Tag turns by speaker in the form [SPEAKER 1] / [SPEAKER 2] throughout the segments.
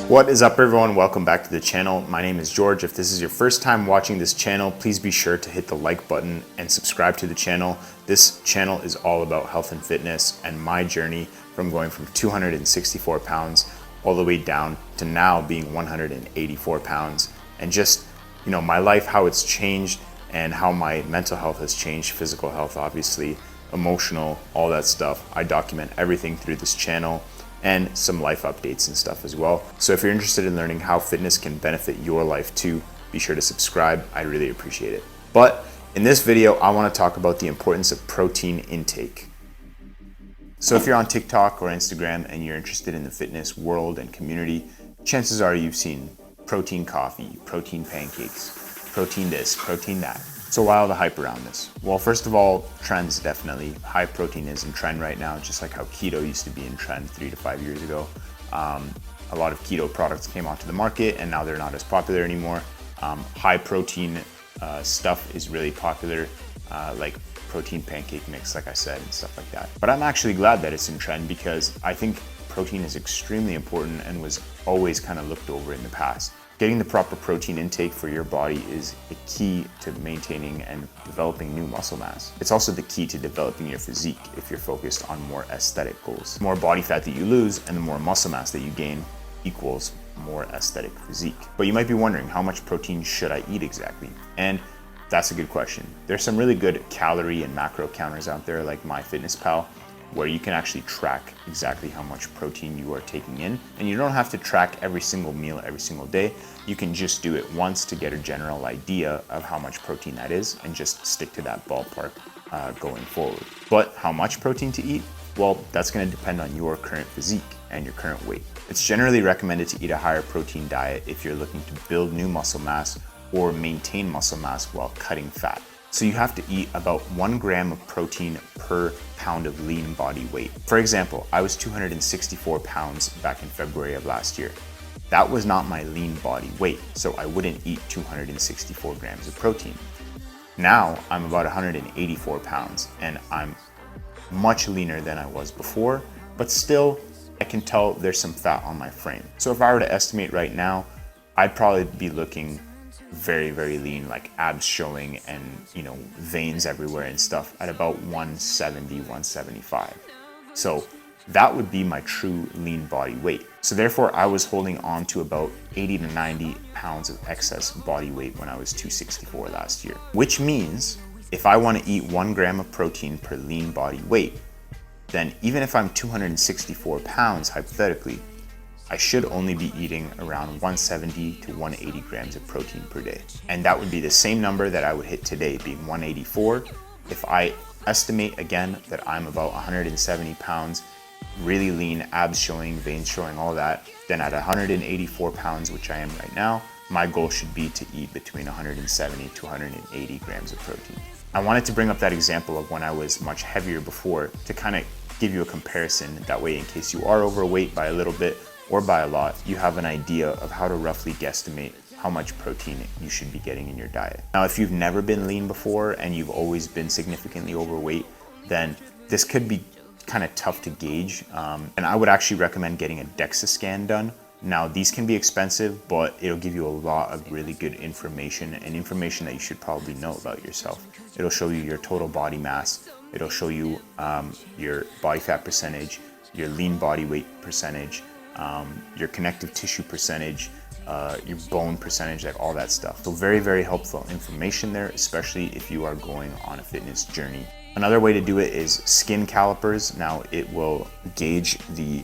[SPEAKER 1] What is up, everyone? Welcome back to the channel. My name is George. If this is your first time watching this channel, please be sure to hit the like button and subscribe to the channel. This channel is all about health and fitness and my journey from going from 264 pounds all the way down to now being 184 pounds. And just, my life, how it's changed and how my mental health has changed, physical health, obviously, emotional, all that stuff. I document everything through this channel and some life updates and stuff as well. So if you're interested in learning how fitness can benefit your life too, be sure to subscribe. I'd really appreciate it. But in this video, I want to talk about the importance of protein intake. So if you're on TikTok or Instagram and you're interested in the fitness world and community, chances are you've seen protein coffee, protein pancakes, protein this, protein that. So why all the hype around this? Well, first of all, trends definitely. High protein is in trend right now, just like how keto used to be in trend 3 to 5 years ago. A lot of keto products came onto the market and now they're not as popular anymore. High protein stuff is really popular, like protein pancake mix, like I said, and stuff like that. But I'm actually glad that it's in trend because I think protein is extremely important and was always kind of looked over in the past. Getting the proper protein intake for your body is a key to maintaining and developing new muscle mass. It's also the key to developing your physique if you're focused on more aesthetic goals. The more body fat that you lose and the more muscle mass that you gain equals more aesthetic physique. But you might be wondering, how much protein should I eat exactly? And that's a good question. There's some really good calorie and macro counters out there like MyFitnessPal, where you can actually track exactly how much protein you are taking in. And you don't have to track every single meal every single day. You can just do it once to get a general idea of how much protein that is and just stick to that ballpark going forward. But how much protein to eat? Well, that's gonna depend on your current physique and your current weight. It's generally recommended to eat a higher protein diet if you're looking to build new muscle mass or maintain muscle mass while cutting fat. So you have to eat about 1 gram of protein per pound of lean body weight. For example, I was 264 pounds back in February of last year. That was not my lean body weight, so I wouldn't eat 264 grams of protein. Now I'm about 184 pounds and I'm much leaner than I was before, but still I can tell there's some fat on my frame. So if I were to estimate right now, I'd probably be looking very, very lean, like abs showing and veins everywhere and stuff at about 170, 175. So that would be my true lean body weight. So therefore I was holding on to about 80 to 90 pounds of excess body weight when I was 264 last year, which means if I want to eat 1 gram of protein per lean body weight, then even if I'm 264 pounds, hypothetically, I should only be eating around 170 to 180 grams of protein per day. And that would be the same number that I would hit today, being 184. If I estimate again that I'm about 170 pounds, really lean, abs showing, veins showing, all that, then at 184 pounds, which I am right now, my goal should be to eat between 170 to 180 grams of protein. I wanted to bring up that example of when I was much heavier before to kind of give you a comparison. That way, in case you are overweight by a little bit or by a lot, you have an idea of how to roughly guesstimate how much protein you should be getting in your diet. Now, if you've never been lean before and you've always been significantly overweight, then this could be kind of tough to gauge. And I would actually recommend getting a DEXA scan done. Now, these can be expensive, but it'll give you a lot of really good information and information that you should probably know about yourself. It'll show you your total body mass. It'll show you your body fat percentage, your lean body weight percentage, your connective tissue percentage, your bone percentage, like all that stuff. So very, very helpful information there, especially if you are going on a fitness journey. Another way to do it is skin calipers. Now it will gauge the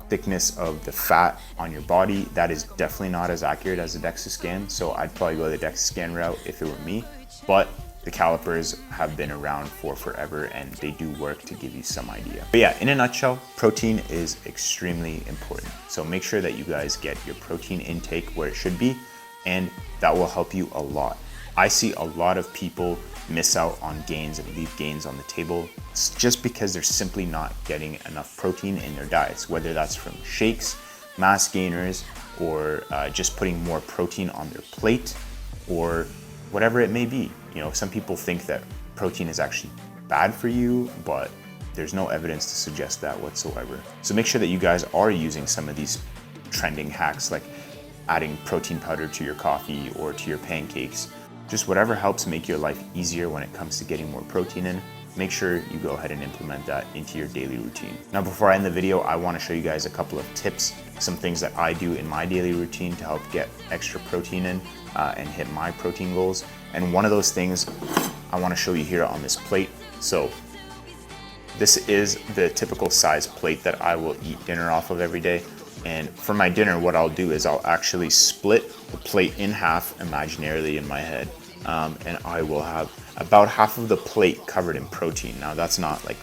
[SPEAKER 1] thickness of the fat on your body. That is definitely not as accurate as a DEXA scan, so I'd probably go the DEXA scan route if it were me, but the calipers have been around for forever and they do work to give you some idea. But yeah, in a nutshell, protein is extremely important. So make sure that you guys get your protein intake where it should be, and that will help you a lot. I see a lot of people miss out on gains and leave gains on the table just because they're simply not getting enough protein in their diets, whether that's from shakes, mass gainers, or just putting more protein on their plate, or whatever it may be. Some people think that protein is actually bad for you, but there's no evidence to suggest that whatsoever. So make sure that you guys are using some of these trending hacks like adding protein powder to your coffee or to your pancakes. Just whatever helps make your life easier when it comes to getting more protein in, make sure you go ahead and implement that into your daily routine. Now, before I end the video, I want to show you guys a couple of tips, some things that I do in my daily routine to help get extra protein in and hit my protein goals. And one of those things I want to show you here on this plate. So this is the typical size plate that I will eat dinner off of every day. And for my dinner, what I'll do is I'll actually split the plate in half imaginarily in my head. And I will have about half of the plate covered in protein. Now that's not like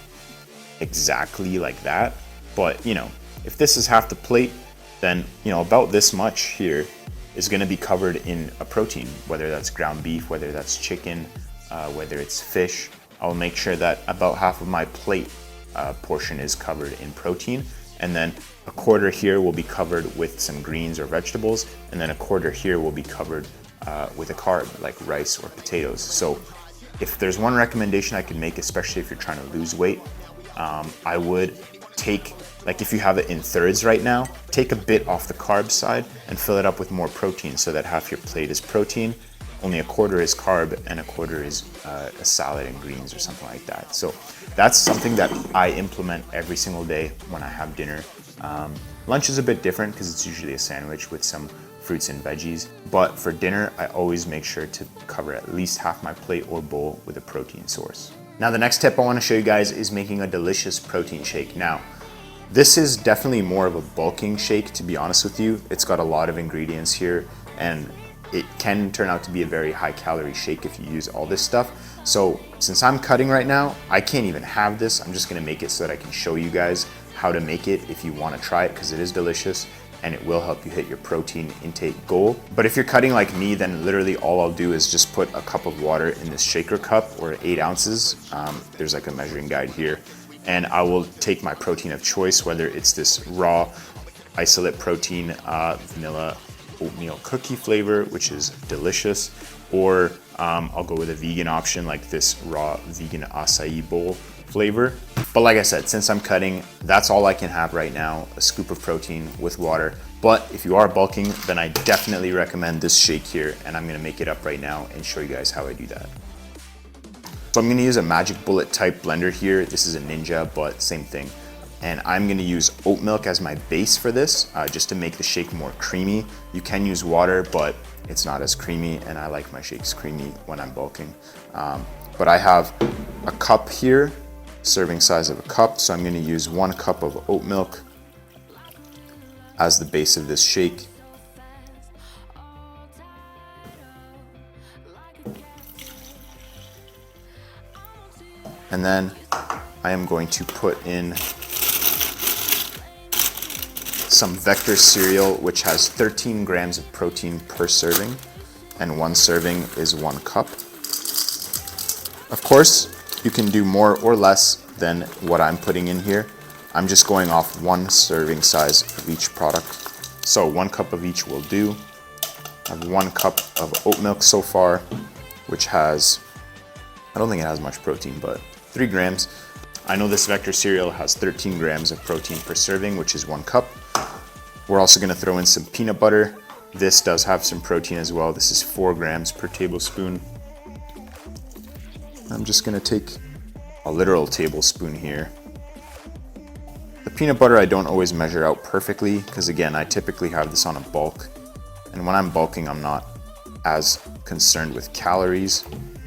[SPEAKER 1] exactly like that, but you know, if this is half the plate, then you know, about this much here is gonna be covered in a protein, whether that's ground beef, whether that's chicken, whether it's fish. I'll make sure that about half of my plate portion is covered in protein. And then a quarter here will be covered with some greens or vegetables, and then a quarter here will be covered with a carb like rice or potatoes. So if there's one recommendation I could make, especially if you're trying to lose weight, I would take, like if you have it in thirds right now, take a bit off the carb side and fill it up with more protein so that half your plate is protein, only a quarter is carb, and a quarter is a salad and greens or something like that. So that's something that I implement every single day when I have dinner. Lunch is a bit different because it's usually a sandwich with some fruits and veggies. But for dinner, I always make sure to cover at least half my plate or bowl with a protein source. Now, the next tip I want to show you guys is making a delicious protein shake. Now, this is definitely more of a bulking shake, to be honest with you. It's got a lot of ingredients here, and it can turn out to be a very high calorie shake if you use all this stuff. So since I'm cutting right now, I can't even have this. I'm just gonna make it so that I can show you guys how to make it if you wanna try it, because it is delicious and it will help you hit your protein intake goal. But if you're cutting like me, then literally all I'll do is just put a cup of water in this shaker cup, or 8 ounces. There's like a measuring guide here. And I will take my protein of choice, whether it's this raw isolate protein, vanilla oatmeal cookie flavor, which is delicious, or I'll go with a vegan option like this raw vegan acai bowl flavor. But like I said, since I'm cutting, that's all I can have right now, a scoop of protein with water. But if you are bulking, then I definitely recommend this shake here, and I'm gonna make it up right now and show you guys how I do that. So I'm gonna use a Magic Bullet type blender here. This is a Ninja, but same thing. And I'm gonna use oat milk as my base for this, just to make the shake more creamy. You can use water, but it's not as creamy, and I like my shakes creamy when I'm bulking. But I have a cup here, serving size of a cup, so I'm gonna use 1 cup of oat milk as the base of this shake. And then I am going to put in some Vector cereal, which has 13 grams of protein per serving, and 1 serving is 1 cup. Of course, you can do more or less than what I'm putting in here. I'm just going off 1 serving size of each product. So 1 cup of each will do. I have 1 cup of oat milk so far, which has, I don't think it has much protein, but 3 grams. I know this Vector cereal has 13 grams of protein per serving, which is 1 cup. We're also gonna throw in some peanut butter. This does have some protein as well. This is 4 grams per tablespoon. I'm just gonna take a literal tablespoon here. The peanut butter I don't always measure out perfectly, because again, I typically have this on a bulk. And when I'm bulking, I'm not as concerned with calories.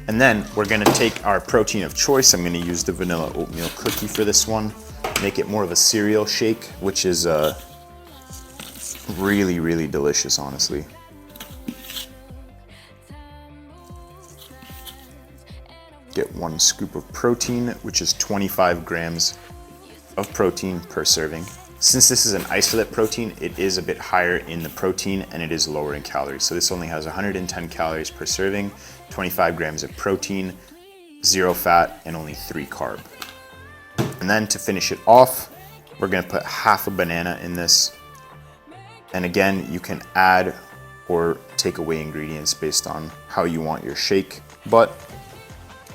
[SPEAKER 1] And then we're gonna take our protein of choice. I'm gonna use the vanilla oatmeal cookie for this one. Make it more of a cereal shake, which is really, really delicious, honestly. Get 1 scoop of protein, which is 25 grams of protein per serving. Since this is an isolate protein, it is a bit higher in the protein and it is lower in calories. So this only has 110 calories per serving, 25 grams of protein, 0 fat, and only 3 carb. And then to finish it off, we're gonna put half a banana in this. And again, you can add or take away ingredients based on how you want your shake, but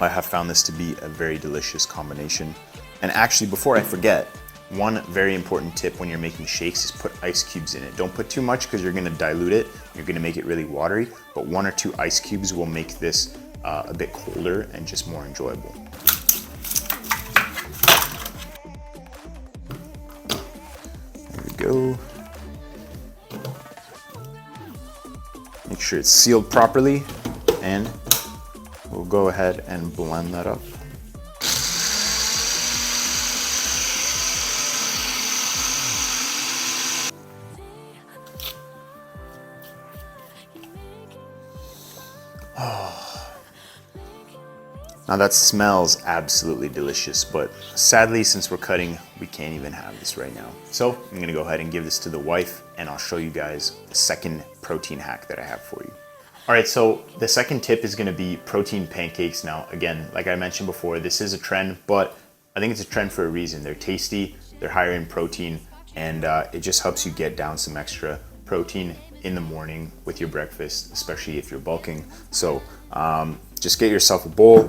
[SPEAKER 1] I have found this to be a very delicious combination. And actually, before I forget, One very important tip when you're making shakes is put ice cubes in it. Don't put too much because you're gonna dilute it. You're gonna make it really watery, but 1 or 2 ice cubes will make this a bit colder and just more enjoyable. There we go. Make sure it's sealed properly, and we'll go ahead and blend that up. Now that smells absolutely delicious, but sadly, since we're cutting, we can't even have this right now. So I'm gonna go ahead and give this to the wife, and I'll show you guys the second protein hack that I have for you. All right, so the second tip is gonna be protein pancakes. Now, again, like I mentioned before, this is a trend, but I think it's a trend for a reason. They're tasty, they're higher in protein, and it just helps you get down some extra protein in the morning with your breakfast, especially if you're bulking. So just get yourself a bowl,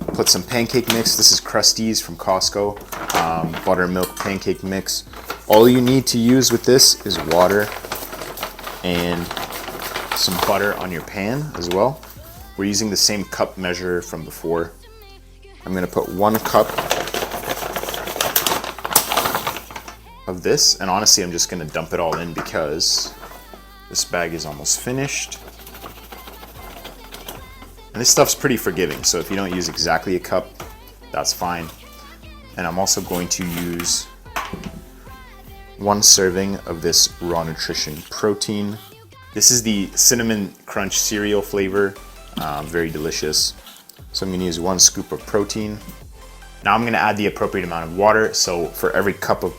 [SPEAKER 1] put some pancake mix. This is Krusteaz from Costco, buttermilk pancake mix. All you need to use with this is water and some butter on your pan as well. We're using the same cup measure from before. I'm gonna put 1 cup of this, and honestly, I'm just gonna dump it all in because this bag is almost finished. And this stuff's pretty forgiving, so if you don't use exactly a cup, that's fine. And I'm also going to use 1 serving of this Raw Nutrition protein. This is the Cinnamon Crunch cereal flavor, very delicious. So I'm gonna use 1 scoop of protein. Now I'm gonna add the appropriate amount of water. So for every cup of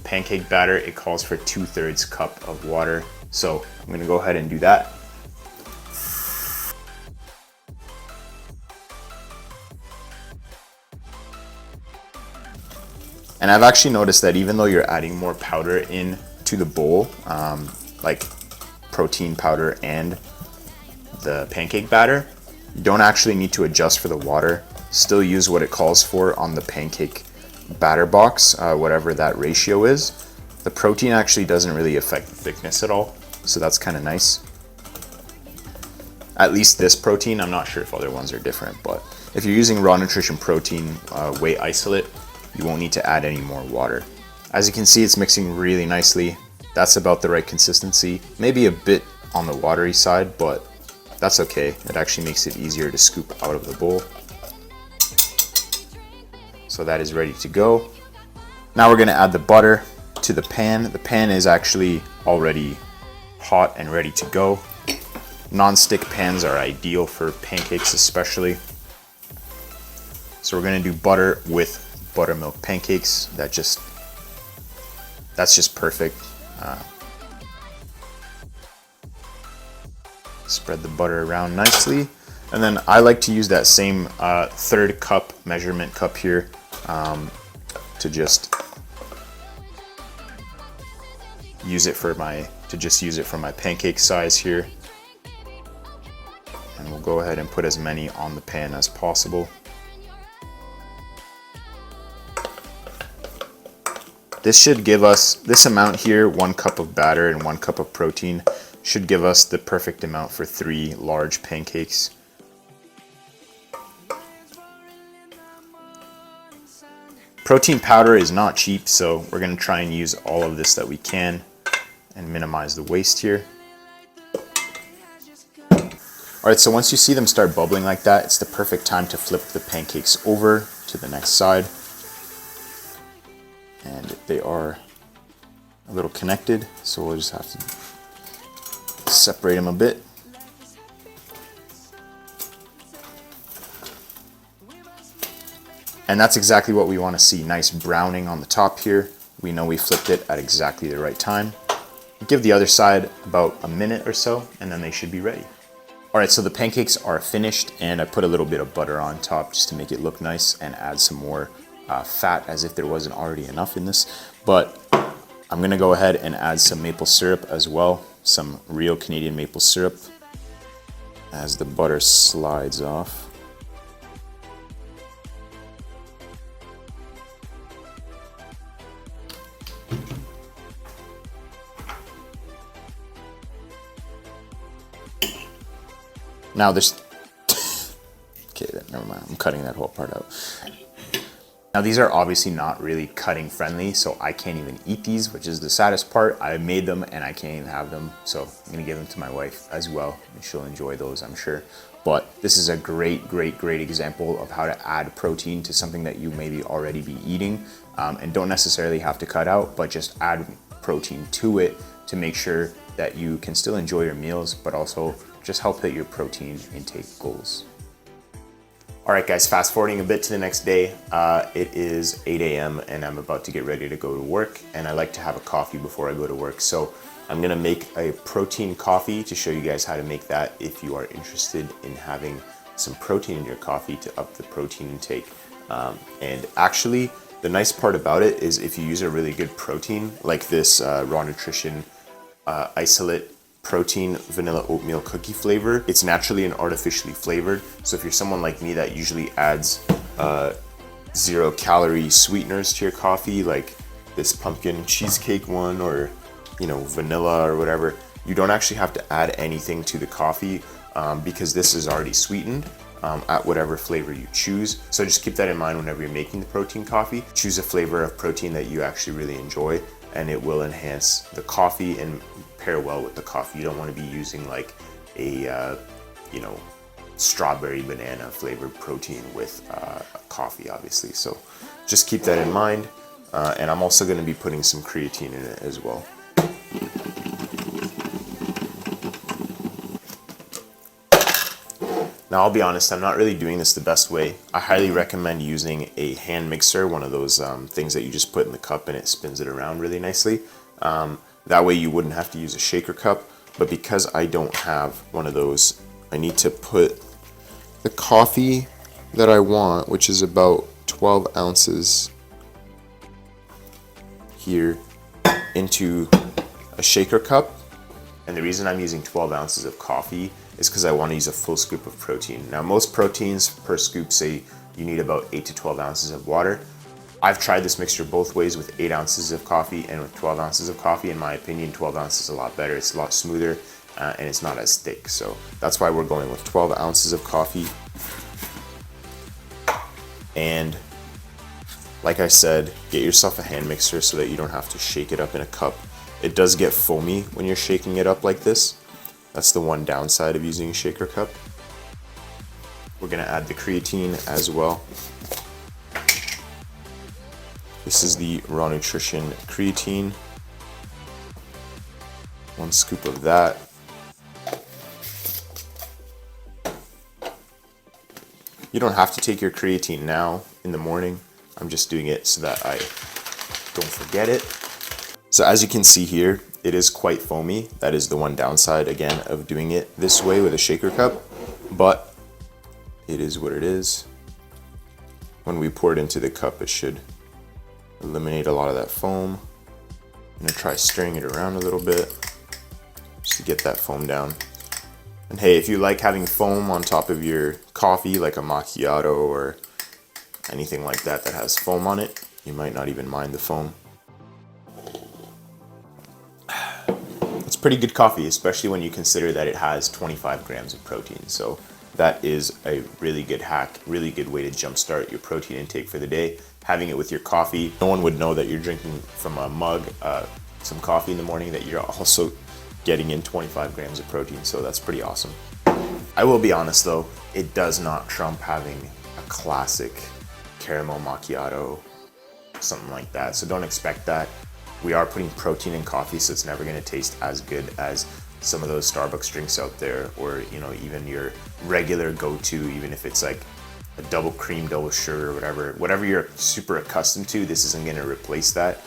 [SPEAKER 1] pancake batter, it calls for 2/3 cup of water. So I'm gonna go ahead and do that. And I've actually noticed that even though you're adding more powder in to the bowl, like protein powder and the pancake batter, you don't actually need to adjust for the water. Still use what it calls for on the pancake batter box, whatever that ratio is. The protein actually doesn't really affect the thickness at all, so that's kind of nice. At least this protein, I'm not sure if other ones are different, but if you're using Raw Nutrition protein whey isolate, you won't need to add any more water. As you can see, it's mixing really nicely. That's about the right consistency. Maybe a bit on the watery side, but that's okay. It actually makes it easier to scoop out of the bowl. So that is ready to go. Now we're gonna add the butter to the pan. The pan is actually already hot and ready to go. Non-stick pans are ideal for pancakes especially. So we're gonna do butter with buttermilk pancakes. That's just perfect. Spread the butter around nicely, and then I like to use that same 1/3 cup measurement cup here to just use it for my pancake size here. And we'll go ahead and put as many on the pan as possible. This should give us, this amount here, 1 cup of batter and 1 cup of protein, should give us the perfect amount for 3 large pancakes. Protein powder is not cheap, so we're gonna try and use all of this that we can and minimize the waste here. All right, so once you see them start bubbling like that, it's the perfect time to flip the pancakes over to the next side. And they are a little connected, so we'll just have to separate them a bit. And that's exactly what we want to see, nice browning on the top here. We know we flipped it at exactly the right time. Give the other side about a minute or so, and then they should be ready. All right, so the pancakes are finished, and I put a little bit of butter on top just to make it look nice and add some more fat, as if there wasn't already enough in this. But I'm gonna go ahead and add some maple syrup as well, some real Canadian maple syrup, as the butter slides off. Now there's, okay, never mind, I'm cutting that whole part out. Now these are obviously not really cutting friendly, so I can't even eat these, which is the saddest part. I made them and I can't even have them, so I'm gonna give them to my wife as well, and she'll enjoy those, I'm sure. But this is a great example of how to add protein to something that you maybe already be eating, and don't necessarily have to cut out, but just add protein to it to make sure that you can still enjoy your meals, but also just help hit your protein intake goals. All right, guys, fast forwarding a bit to the next day. It is 8 a.m. and I'm about to get ready to go to work, and I like to have a coffee before I go to work. So I'm gonna make a protein coffee to show you guys how to make that if you are interested in having some protein in your coffee to up the protein intake. And actually, the nice part about it is if you use a really good protein, like this Raw Nutrition Isolate Protein Vanilla Oatmeal Cookie flavor, it's naturally and artificially flavored. So if you're someone like me that usually adds 0-calorie sweeteners to your coffee, like this pumpkin cheesecake one, or vanilla or whatever, you don't actually have to add anything to the coffee because this is already sweetened at whatever flavor you choose. So just keep that in mind whenever you're making the protein coffee. Choose a flavor of protein that you actually really enjoy, and it will enhance the coffee and pair well with the coffee. You don't want to be using like a strawberry banana flavored protein with coffee, obviously. So just keep that in mind. And I'm also going to be putting some creatine in it as well. Now, I'll be honest, I'm not really doing this the best way. I highly recommend using a hand mixer, one of those things that you just put in the cup and it spins it around really nicely. That way you wouldn't have to use a shaker cup, but because I don't have one of those, I need to put the coffee that I want, which is about 12 ounces here, into a shaker cup. And the reason I'm using 12 ounces of coffee is because I want to use a full scoop of protein. Now, most proteins per scoop say you need about 8 to 12 ounces of water. I've tried this mixture both ways with 8 ounces of coffee and with 12 ounces of coffee. In my opinion, 12 ounces is a lot better. It's a lot smoother and it's not as thick. So that's why we're going with 12 ounces of coffee. And like I said, get yourself a hand mixer so that you don't have to shake it up in a cup. It does get foamy when you're shaking it up like this. That's the one downside of using a shaker cup. We're gonna add the creatine as well. This is the Raw Nutrition creatine. 1 scoop of that. You don't have to take your creatine now in the morning. I'm just doing it so that I don't forget it. So as you can see here, it is quite foamy. That is the one downside, again, of doing it this way with a shaker cup, but it is what it is. When we pour it into the cup, it should eliminate a lot of that foam. I'm gonna try stirring it around a little bit just to get that foam down. And hey, if you like having foam on top of your coffee, like a macchiato or anything like that that has foam on it, you might not even mind the foam. It's pretty good coffee, especially when you consider that it has 25 grams of protein. So that is a really good hack, really good way to jumpstart your protein intake for the day. Having it with your coffee, no one would know that you're drinking from a mug some coffee in the morning, that you're also getting in 25 grams of protein. So that's pretty awesome. I will be honest though, it does not trump having a classic caramel macchiato, something like that. So don't expect that. We are putting protein in coffee, so it's never gonna taste as good as some of those Starbucks drinks out there, or even your regular go-to, even if it's like a double cream, double sugar, whatever you're super accustomed to. This isn't gonna replace that.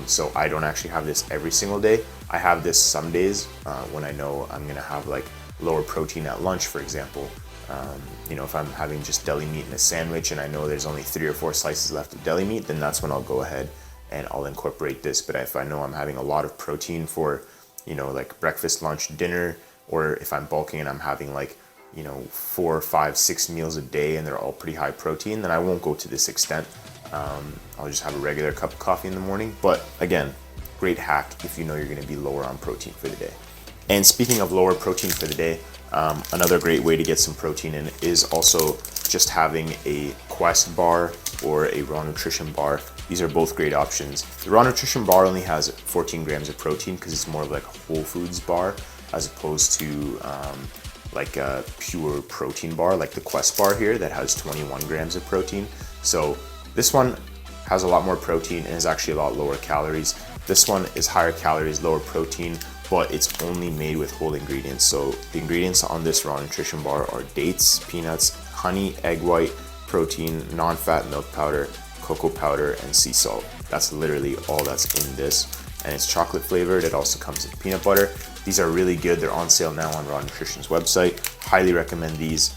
[SPEAKER 1] So I don't actually have this every single day. I have this some days when I know I'm gonna have like lower protein at lunch, for example. If I'm having just deli meat in a sandwich and I know there's only 3 or 4 slices left of deli meat, then that's when I'll go ahead and I'll incorporate this. But if I know I'm having a lot of protein for, like breakfast, lunch, dinner, or if I'm bulking and I'm having like, 4, 5, 6 meals a day and they're all pretty high protein, then I won't go to this extent. I'll just have a regular cup of coffee in the morning. But again, great hack if you know you're gonna be lower on protein for the day. And speaking of lower protein for the day, Another great way to get some protein in is also just having a Quest bar or a Raw Nutrition bar. These are both great options. The Raw Nutrition bar only has 14 grams of protein because it's more of like a whole foods bar as opposed to like a pure protein bar like the Quest bar here that has 21 grams of protein. So this one has a lot more protein and is actually a lot lower calories. This one is higher calories, lower protein, but it's only made with whole ingredients. So the ingredients on this Raw Nutrition bar are dates, peanuts, honey, egg white, protein, non-fat milk powder, cocoa powder, and sea salt. That's literally all that's in this. And it's chocolate flavored. It also comes with peanut butter. These are really good. They're on sale now on Raw Nutrition's website. Highly recommend these.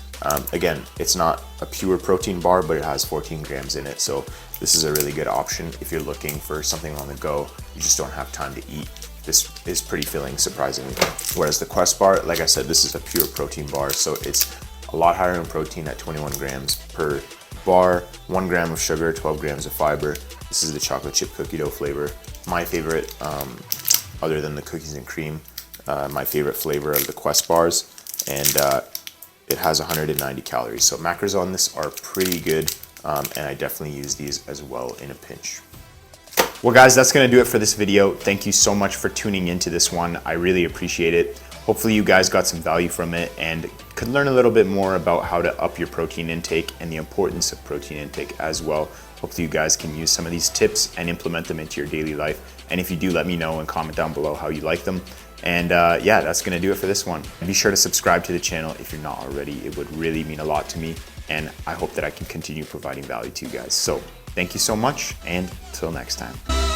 [SPEAKER 1] Again, it's not a pure protein bar, but it has 14 grams in it. So this is a really good option if you're looking for something on the go. You just don't have time to eat. This is pretty filling, surprisingly. Whereas the Quest bar, like I said, this is a pure protein bar. So it's a lot higher in protein at 21 grams per bar, 1 gram of sugar, 12 grams of fiber. This is the chocolate chip cookie dough flavor. My favorite, other than the cookies and cream, my favorite flavor of the Quest bars. And it has 190 calories. So macros on this are pretty good. And I definitely use these as well in a pinch. Well guys, that's gonna do it for this video. Thank you so much for tuning into this one. I really appreciate it. Hopefully you guys got some value from it and could learn a little bit more about how to up your protein intake and the importance of protein intake as well. Hopefully you guys can use some of these tips and implement them into your daily life. And if you do, let me know and comment down below how you like them. And yeah, that's gonna do it for this one. Be sure to subscribe to the channel if you're not already. It would really mean a lot to me. And I hope that I can continue providing value to you guys. So thank you so much, and till next time.